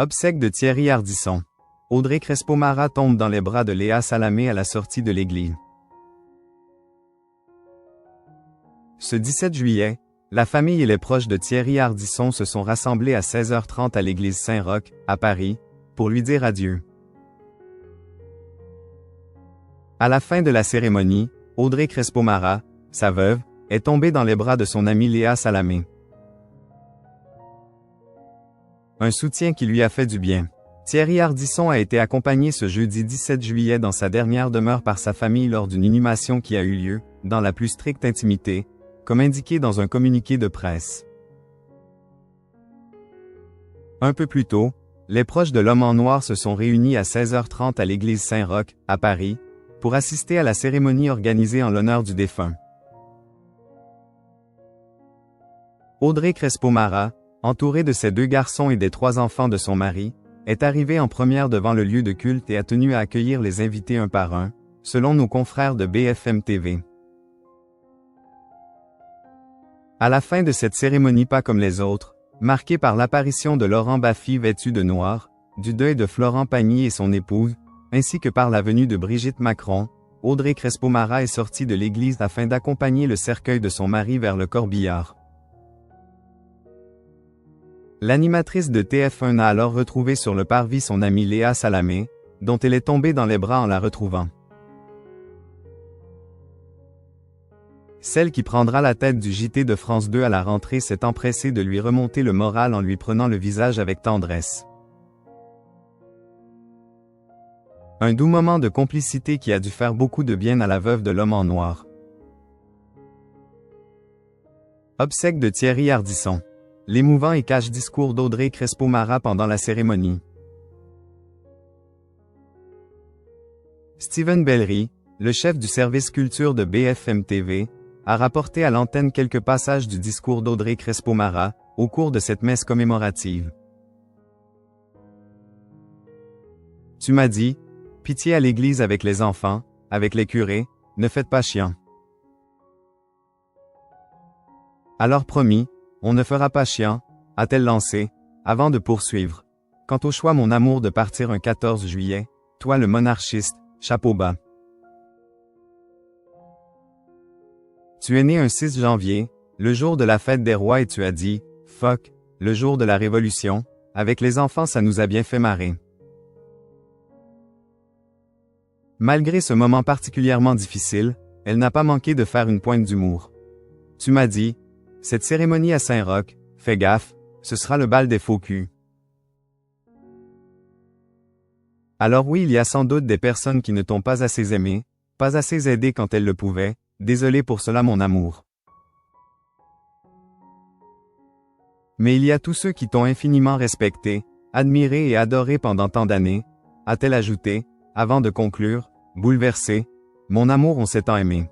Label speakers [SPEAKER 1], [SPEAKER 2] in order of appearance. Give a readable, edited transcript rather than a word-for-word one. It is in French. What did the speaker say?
[SPEAKER 1] Obsèques de Thierry Ardisson. Audrey Crespo-Mara tombe dans les bras de Léa Salamé à la sortie de l'église. Ce 17 juillet, la famille et les proches de Thierry Ardisson se sont rassemblés à 16h30 à l'église Saint-Roch, à Paris, pour lui dire adieu. À la fin de la cérémonie, Audrey Crespo-Mara, sa veuve, est tombée dans les bras de son amie Léa Salamé. Un soutien qui lui a fait du bien. Thierry Ardisson a été accompagné ce jeudi 17 juillet dans sa dernière demeure par sa famille lors d'une inhumation qui a eu lieu, dans la plus stricte intimité, comme indiqué dans un communiqué de presse. Un peu plus tôt, les proches de l'homme en noir se sont réunis à 16h30 à l'église Saint-Roch, à Paris, pour assister à la cérémonie organisée en l'honneur du défunt. Audrey Crespo-Mara, entourée de ses 2 garçons et des 3 enfants de son mari, est arrivée en première devant le lieu de culte et a tenu à accueillir les invités un par un, selon nos confrères de BFM TV. À la fin de cette cérémonie pas comme les autres, marquée par l'apparition de Laurent Baffy vêtu de noir, du deuil de Florent Pagny et son épouse, ainsi que par la venue de Brigitte Macron, Audrey Crespo-Mara est sortie de l'église afin d'accompagner le cercueil de son mari vers le corbillard. L'animatrice de TF1 a alors retrouvé sur le parvis son amie Léa Salamé, dont elle est tombée dans les bras en la retrouvant. Celle qui prendra la tête du JT de France 2 à la rentrée s'est empressée de lui remonter le moral en lui prenant le visage avec tendresse. Un doux moment de complicité qui a dû faire beaucoup de bien à la veuve de l'homme en noir. Obsèques de Thierry Ardisson. L'émouvant et cash discours d'Audrey Crespo-Mara pendant la cérémonie. Steven Bellery, le chef du service culture de BFM TV, a rapporté à l'antenne quelques passages du discours d'Audrey Crespo-Mara, au cours de cette messe commémorative. Tu m'as dit, pitié à l'église avec les enfants, avec les curés, ne faites pas chiant. Alors promis, on ne fera pas chiant, a-t-elle lancé, avant de poursuivre. Quant au choix mon amour de partir un 14 juillet, toi le monarchiste, chapeau bas. Tu es né un 6 janvier, le jour de la fête des rois et tu as dit, fuck, le jour de la révolution, avec les enfants ça nous a bien fait marrer. Malgré ce moment particulièrement difficile, elle n'a pas manqué de faire une pointe d'humour. Tu m'as dit, cette cérémonie à Saint-Roch, fais gaffe, ce sera le bal des faux culs. Alors oui, il y a sans doute des personnes qui ne t'ont pas assez aimé, pas assez aidé quand elles le pouvaient, désolé pour cela mon amour. Mais il y a tous ceux qui t'ont infiniment respecté, admiré et adoré pendant tant d'années, a-t-elle ajouté, avant de conclure, bouleversé, mon amour on s'est tant aimé.